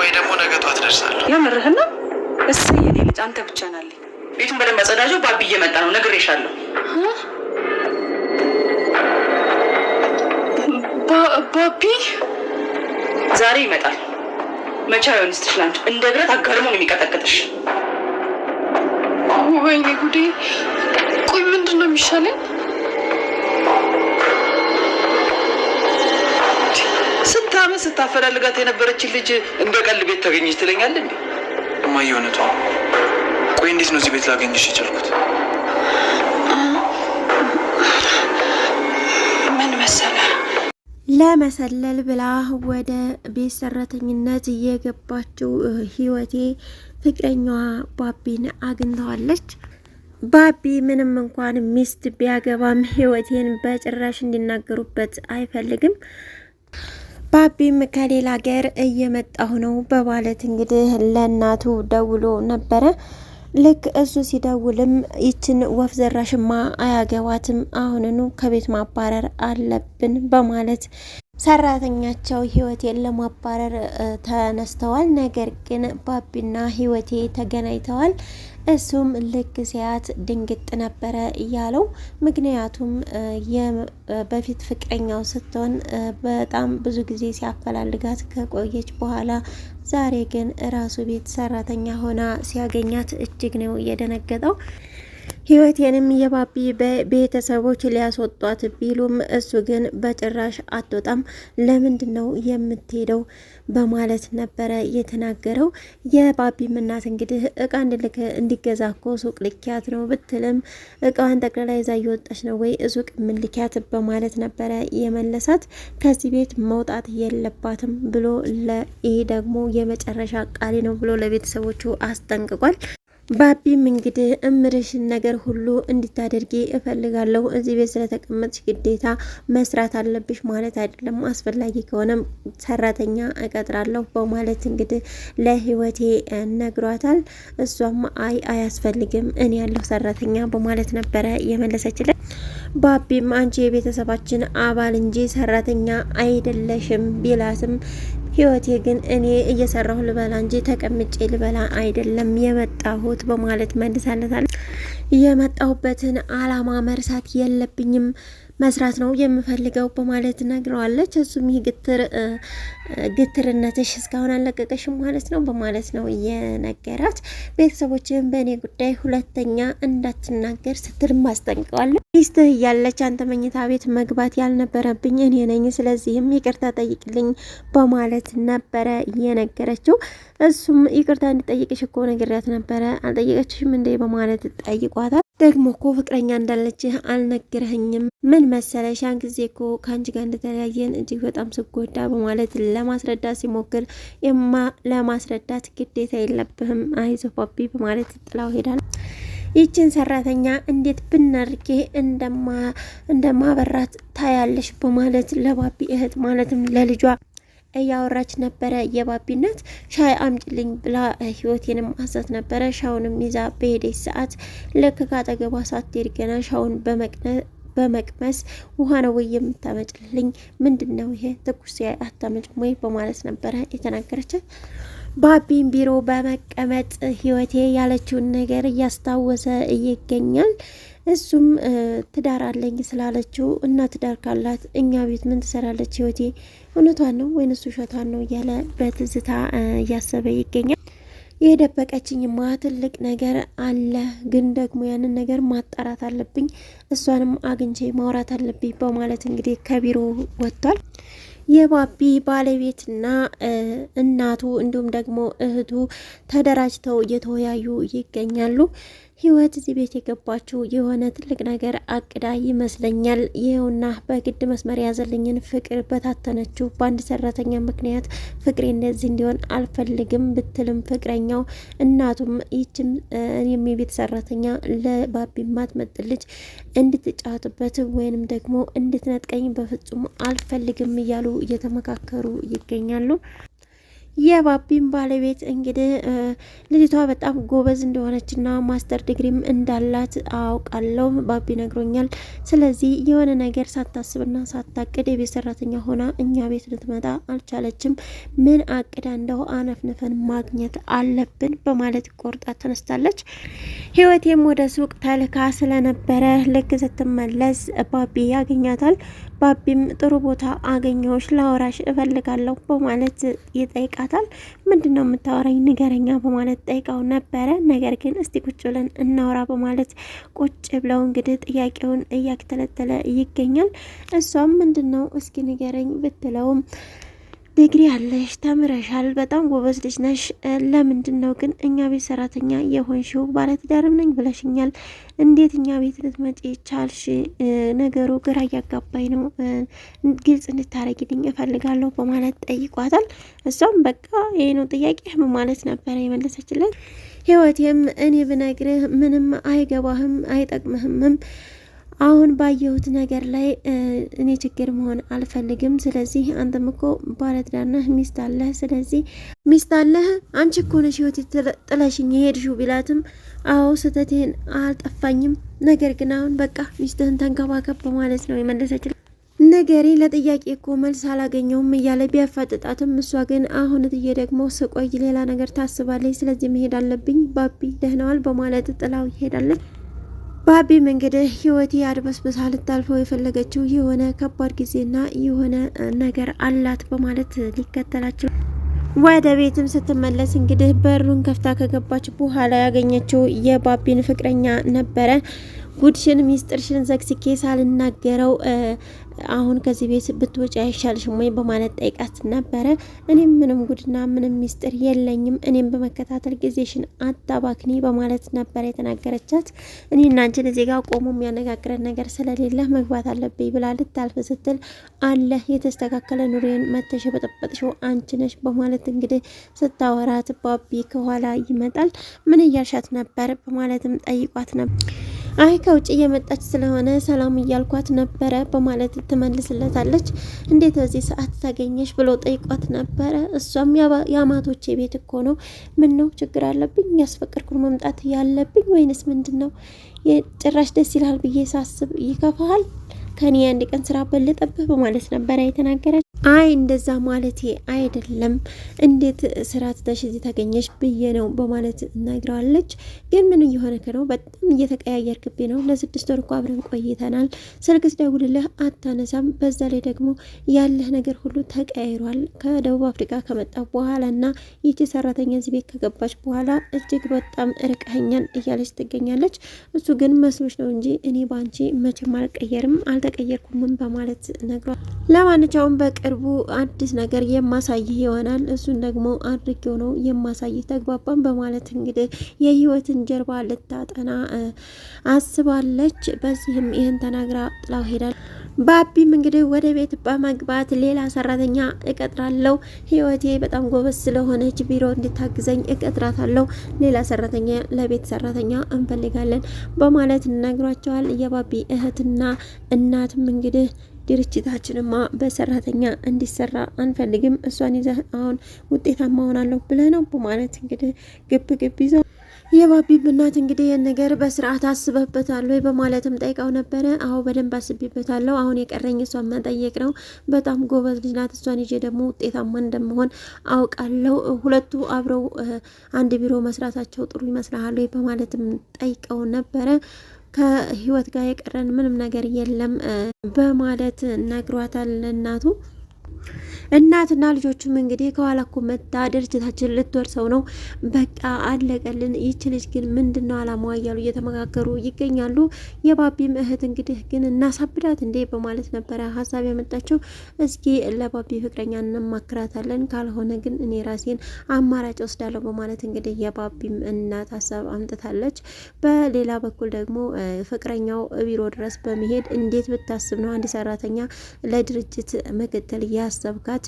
ወይ ደግሞ ነገ ጧት እደርሳለሁ። የምርህን ነው? እሰይ የኔ ልጅ አንተ ብቻ ናለኝ። ቤቱን በደንብ አጸዳጀው። ባቢ እየመጣ ነው፣ ነግሬሻለሁ። ባቢ ዛሬ ይመጣል። መቻ ይሆንስ ትችላንች እንደ ብረት አጋድሞ ነው የሚቀጠቅጥሽ። ወይኔ ጉዴ! ቆይ ምንድን ነው የሚሻለኝ? ስታመት ስታፈላልጋት የነበረችን ልጅ እንደ ቀልድ ቤት ተገኘች ትለኛለህ እንዴ? እማዬ እውነቷ ነው። ቆይ እንዴት ነው እዚህ ቤት ላገኝሽ የቻልኩት? ምን መሰለህ፣ ለመሰለል ብላ ወደ ቤት ሰራተኝነት የገባችው ህይወቴ ፍቅረኛዋ ባቢን አግኝተዋለች። ባቢ ምንም እንኳን ሚስት ቢያገባም ህይወቴን በጭራሽ እንዲናገሩበት አይፈልግም። ባቢም ከሌላ ሀገር እየመጣሁ ነው በማለት እንግዲህ ለእናቱ ደውሎ ነበረ። ልክ እሱ ሲደውልም ይችን ወፍ ዘራሽማ አያገባትም፣ አሁንኑ ከቤት ማባረር አለብን በማለት ሰራተኛቸው ህይወቴን ለማባረር ተነስተዋል። ነገር ግን ባቢና ህይወቴ ተገናኝተዋል። እሱም ልክ ሲያት ድንግጥ ነበረ እያለው። ምክንያቱም በፊት ፍቅረኛው ስትሆን በጣም ብዙ ጊዜ ሲያፈላልጋት ከቆየች በኋላ ዛሬ ግን ራሱ ቤት ሰራተኛ ሆና ሲያገኛት እጅግ ነው የደነገጠው። ህይወቴንም የባቢ ቤተሰቦች ሊያስወጧት ቢሉም እሱ ግን በጭራሽ አትወጣም፣ ለምንድን ነው የምትሄደው በማለት ነበረ የተናገረው። የባቢም እናት እንግዲህ እቃ እንዲገዛ እኮ ሱቅ ልኪያት ነው ብትልም እቃዋን ጠቅላላ ይዛ እየወጣች ነው ወይ ሱቅ ምን ልኪያት በማለት ነበረ የመለሳት። ከዚህ ቤት መውጣት የለባትም ብሎ ይሄ ደግሞ የመጨረሻ ቃሌ ነው ብሎ ለቤተሰቦቹ አስጠንቅቋል። ባቢም እንግዲህ እምርሽን ነገር ሁሉ እንድታደርጊ እፈልጋለሁ፣ እዚህ ቤት ስለተቀመጥሽ ግዴታ መስራት አለብሽ ማለት አይደለም፣ አስፈላጊ ከሆነም ሰራተኛ እቀጥራለሁ በማለት እንግዲህ ለህይወቴ ነግሯታል። እሷም አያስፈልግም እኔ ያለሁ ሰራተኛ በማለት ነበረ የመለሰችለት። ባቢም አንቺ የቤተሰባችን አባል እንጂ ሰራተኛ አይደለሽም ቢላትም ህይወቴ ግን እኔ እየሰራሁ ልበላ እንጂ ተቀምጬ ልበላ አይደለም የመጣሁት በማለት መልሳለታል። የመጣሁበትን አላማ መርሳት የለብኝም መስራት ነው የምፈልገው በማለት ነግረዋለች። እሱም ይህ ግትርነትሽ እስካሁን አለቀቀሽም ማለት ነው በማለት ነው የነገራት። ቤተሰቦችን በእኔ ጉዳይ ሁለተኛ እንዳትናገር ስትል ማስጠንቀዋለች። ሚስትህ እያለች አንተ መኝታ ቤት መግባት ያልነበረብኝ እኔ ነኝ፣ ስለዚህም ይቅርታ ጠይቅልኝ በማለት ነበረ የነገረችው። እሱም ይቅርታ እንድጠይቅሽ እኮ ነግሬያት ነበረ አልጠየቀችሽም እንዴ በማለት ጠይቋታል። ደግሞ እኮ ፍቅረኛ እንዳለችህ አልነገረኸኝም፣ ምን መሰለሽ ያን ጊዜ እኮ ከአንቺ ጋር እንደተለያየን እጅግ በጣም ስጎዳ በማለት ለማስረዳት ሲሞክር ለማስረዳት ግዴታ የለብህም አይዞህ ባቢ በማለት ጥላው ሄዳል። ይችን ሰራተኛ እንዴት ብናርጌ እንደማበራት ታያለሽ በማለት ለባቢ እህት ማለትም ለልጇ እያወራች ነበረ። የባቢነት ሻይ አምጪልኝ ብላ ህይወቴንም አሳት ነበረ። ሻውንም ይዛ በሄደች ሰዓት ልክ ካጠገቧ ሳትሄድ ገና ሻውን በመቅመስ ውሃ ነው ወይ የምታመጭልኝ? ምንድን ነው ይሄ ትኩስ አታመጭም ወይ በማለት ነበረ የተናገረቻት። ባቢን ቢሮ በመቀመጥ ህይወቴ ያለችውን ነገር እያስታወሰ ይገኛል። እሱም ትዳር አለኝ ስላለችው እና ትዳር ካላት እኛ ቤት ምን ትሰራለች ህይወቴ? እውነቷን ነው ወይንስ ውሸቷን ነው እያለ በትዝታ እያሰበ ይገኛል። የደበቀችኝማ ትልቅ ነገር አለ፣ ግን ደግሞ ያንን ነገር ማጣራት አለብኝ፣ እሷንም አግኝቼ ማውራት አለብኝ በማለት እንግዲህ ከቢሮ ወጥቷል። የባቢ ባለቤትና እናቱ እንዲሁም ደግሞ እህቱ ተደራጅተው እየተወያዩ ይገኛሉ። ህይወት እዚህ ቤት የገባችው የሆነ ትልቅ ነገር አቅዳ ይመስለኛል። ይኸውና በግድ መስመር ያዘልኝን ፍቅር በታተነችው በአንድ ሰራተኛ ምክንያት ፍቅሬ እንደዚህ እንዲሆን አልፈልግም ብትልም ፍቅረኛው እናቱም ይችም እኔም የቤት ሰራተኛ ለባቢ ማትመጥልጅ እንድትጫወትበት ወይንም ደግሞ እንድትነጥቀኝ በፍጹም አልፈልግም እያሉ እየተመካከሩ ይገኛሉ። የባቢም ባለቤት እንግዲህ ልጅቷ በጣም ጎበዝ እንደሆነችና ማስተር ዲግሪም እንዳላት አውቃለሁ፣ ባቢ ነግሮኛል። ስለዚህ የሆነ ነገር ሳታስብና ሳታቅድ የቤት ሰራተኛ ሆና እኛ ቤት ልትመጣ አልቻለችም። ምን አቅዳ እንደው አነፍንፈን ማግኘት አለብን በማለት ቆርጣ ተነስታለች። ህይወቴም ወደ ሱቅ ተልካ ስለነበረ ልክ ስትመለስ ባቢ ያገኛታል። ባቢም ጥሩ ቦታ አገኘሁሽ፣ ላወራሽ እፈልጋለሁ በማለት ይጠይቃታል። ምንድነው የምታወራኝ ንገረኛ በማለት ጠይቃው ነበረ። ነገር ግን እስቲ ቁጭ ብለን እናውራ በማለት ቁጭ ብለው እንግዲህ ጥያቄውን እያክተለተለ ይገኛል። እሷም ምንድነው እስኪ ንገረኝ ብትለውም ዲግሪ አለሽ፣ ተምረሻል፣ በጣም ጎበዝ ልጅ ነሽ። ለምንድን ነው ግን እኛ ቤት ሰራተኛ የሆንሽው? ባለትዳርም ነኝ ብለሽኛል። እንዴት እኛ ቤት ልትመጪ ቻልሽ? ነገሩ ግራ እያጋባኝ ነው፣ ግልጽ እንድታረጊልኝ እፈልጋለሁ በማለት ጠይቋታል። እሷም በቃ ይሄ ነው ጥያቄ ማለት ነበረ የመለሰችለት። ህይወቴም እኔ ብነግርህ ምንም አይገባህም አይጠቅምህምም አሁን ባየሁት ነገር ላይ እኔ ችግር መሆን አልፈልግም። ስለዚህ አንተም እኮ ባለትዳር ነህ፣ ሚስት አለህ። ስለዚህ ሚስት አለህ አንቺ እኮ ነሽ ህይወት ጥለሽኝ የሄድሽው ቢላትም አዎ ስህተቴን አልጠፋኝም፣ ነገር ግን አሁን በቃ ሚስትህን ተንከባከብ በማለት ነው የመለሰችው። ነገሬ ለጥያቄ እኮ መልስ አላገኘውም እያለ ቢያፋጥጣትም እሷ ግን አሁን እትዬ ደግሞ ስቆይ ሌላ ነገር ታስባለች። ስለዚህ መሄድ አለብኝ፣ ባቢ ደህናዋል በማለት ጥላው ይሄዳለች። ባቢም እንግዲህ ህይወቴ አድበስብሳ ልታልፈው የፈለገችው የሆነ ከባድ ጊዜና የሆነ ነገር አላት በማለት ሊከተላቸው ወደ ቤትም ስትመለስ እንግዲህ በሩን ከፍታ ከገባች በኋላ ያገኘችው የባቢን ፍቅረኛ ነበረ። ጉድሽን ሚስጥርሽን ዘግዝኬ ሳልናገረው አሁን ከዚህ ቤት ብትወጪ አይሻልሽም ወይ በማለት ጠይቃት ነበረ። እኔም ምንም ጉድና ምንም ሚስጥር የለኝም፣ እኔም በመከታተል ጊዜሽን አታባክኒ በማለት ነበረ የተናገረቻት። እኔና አንቺን እዚህ ጋር ቆሞ የሚያነጋግረን ነገር ስለሌለ መግባት አለብኝ ብላ ልታልፍ ስትል አለ የተስተካከለ ኑሬን መተሽ በጠበጥሽው አንቺ ነሽ በማለት እንግዲህ ስታወራት ባቢ ከኋላ ይመጣል። ምን እያልሻት ነበር በማለትም ጠይቋት ነበር። አይ ከውጭ እየመጣች ስለሆነ ሰላም እያልኳት ነበረ በማለት ትመልስለታለች። እንዴት በዚህ ሰዓት ታገኘሽ ብሎ ጠይቋት ነበረ። እሷም የአማቶቼ ቤት እኮ ነው፣ ምን ነው ችግር አለብኝ ያስፈቅድኩን መምጣት ያለብኝ ወይንስ ምንድን ነው? ጭራሽ ደስ ይላል ብዬ ሳስብ ይከፋሃል? ከኔ አንድ ቀን ስራ በለጠብህ በማለት ነበረ የተናገረች። አይ እንደዛ ማለቴ አይደለም፣ እንዴት ስራ ትተሽ እዚህ ተገኘሽ ብዬ ነው በማለት ነግረዋለች። ግን ምን እየሆነክ ነው? በጣም እየተቀያየርክብኝ ነው። ለ6 ወር እኮ አብረን ቆይተናል። ስልክ ስደውልልህ አታነሳም። በዛ ላይ ደግሞ ያለህ ነገር ሁሉ ተቀያይሯል። ከደቡብ አፍሪካ ከመጣ በኋላ እና ይቺ ሰራተኛ እዚህ ቤት ከገባች በኋላ እጅግ በጣም ርቀኸኛል እያለች ትገኛለች። እሱ ግን መስሎች ነው እንጂ እኔ ባንቺ መቼም አልቀየርም አልተቀየርኩምም በማለት ነግሯል። ለማንኛውም በቅርቡ አዲስ ነገር የማሳይህ ይሆናል፣ እሱን ደግሞ አድርጌው ነው የማሳይህ ተግባባን በማለት እንግዲህ የህይወትን ጀርባ ልታጠና አስባለች። በዚህም ይህን ተናግራ ጥላው ሄዳል። ባቢም እንግዲህ ወደ ቤት በመግባት ሌላ ሰራተኛ እቀጥራለሁ፣ ህይወቴ በጣም ጎበዝ ስለሆነች ቢሮ እንድታግዘኝ እቀጥራታለሁ፣ ሌላ ሰራተኛ ለቤት ሰራተኛ እንፈልጋለን በማለት ነግሯቸዋል። የባቢ እህትና እናትም እንግዲህ ድርጅታችንማ በሰራተኛ እንዲሰራ አንፈልግም፣ እሷን ይዘህ አሁን ውጤታማ ሆናለሁ ብለህ ነው በማለት እንግዲህ ግብ ይዘው የባቢ እናት እንግዲህ ይህን ነገር በስርዓት አስበበታል ወይ በማለትም ጠይቀው ነበረ። አዎ በደንብ አስቤበታለሁ፣ አሁን የቀረኝ እሷን መጠየቅ ነው። በጣም ጎበዝ ልጅ ናት፣ እሷን ይዤ ደግሞ ውጤታማ እንደምሆን አውቃለሁ። ሁለቱ አብረው አንድ ቢሮ መስራታቸው ጥሩ ይመስልሃል ወይ በማለትም ጠይቀው ነበረ። ከህይወት ጋር የቀረን ምንም ነገር የለም በማለት ነግሯታል እናቱ። እናትና ልጆቹም እንግዲህ ከኋላ እኮ መታ ድርጅታችን ልትወርሰው ነው፣ በቃ አለቀልን፣ ይች ልጅ ግን ምንድን ነው አላማዋ እያሉ እየተመካከሩ ይገኛሉ። የባቢም እህት እንግዲህ ግን እናሳብዳት እንዴ በማለት ነበረ ሀሳብ ያመጣቸው። እስኪ ለባቢ ፍቅረኛ እንማክራታለን፣ ካልሆነ ግን እኔ ራሴን አማራጭ ወስዳለሁ በማለት እንግዲህ የባቢም እናት ሀሳብ አምጥታለች። በሌላ በኩል ደግሞ ፍቅረኛው ቢሮ ድረስ በመሄድ እንዴት ብታስብ ነው አንድ ሰራተኛ ለድርጅት ምክትል ያሰብካት?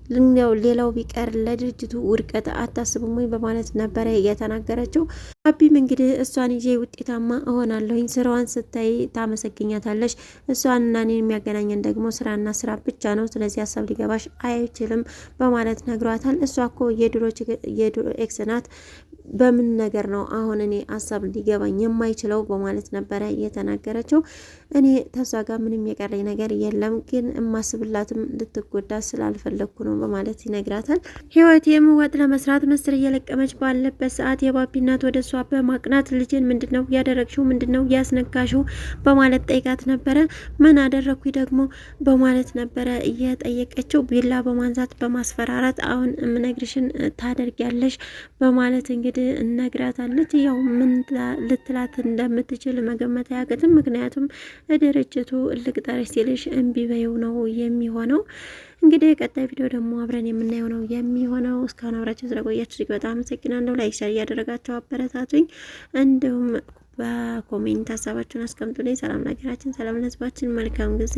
ሌላው ቢቀር ለድርጅቱ ውድቀት አታስብም ወይ በማለት ነበረ የተናገረችው። ባቢም እንግዲህ እሷን ይዤ ውጤታማ እሆናለሁኝ፣ ስራዋን ስታይ ታመሰግኛታለሽ፣ እሷንና እኔን የሚያገናኘን ደግሞ ስራና ስራ ብቻ ነው፣ ስለዚህ ሀሳብ ሊገባሽ አይችልም በማለት ነግሯታል። እሷ እኮ የድሮ ኤክስ ናት፣ በምን ነገር ነው አሁን እኔ ሀሳብ ሊገባኝ የማይችለው በማለት ነበረ የተናገረችው። እኔ ተሷ ጋር ምንም የቀረኝ ነገር የለም፣ ግን እማስብላትም ልትጎዳ ስላልፈለግኩ ነው በማለት ይነግራታል። ህይወቴም ወጥ ለመስራት ምስር እየለቀመች ባለበት ሰዓት የባቢ እናት ወደ እሷ በማቅናት ልጅን ምንድነው ያደረግሽው? ምንድነው ያስነካሽው? በማለት ጠይቃት ነበረ። ምን አደረግኩኝ ደግሞ በማለት ነበረ እየጠየቀችው። ቢላ በማንሳት በማስፈራራት አሁን የምነግርሽን ታደርጊያለሽ በማለት እንግዲህ እነግራታለች። ያው ምን ልትላት እንደምትችል መገመት አያቅትም። ምክንያቱም ድርጅቱ እልቅ ጠረሽ ሲልሽ እምቢ በይው ነው የሚሆነው። እንግዲህ ቀጣይ ቪዲዮ ደግሞ አብረን የምናየው ነው የሚሆነው። እስካሁን አብራችሁ ስለቆያችሁ እጅግ በጣም አመሰግናለሁ። ላይክ ሸር እያደረጋችሁ አበረታቱኝ። እንዲሁም በኮሜንት ሀሳባችሁን አስቀምጡልኝ። ሰላም ለሀገራችን፣ ሰላም ለሕዝባችን፣ መልካም ጊዜ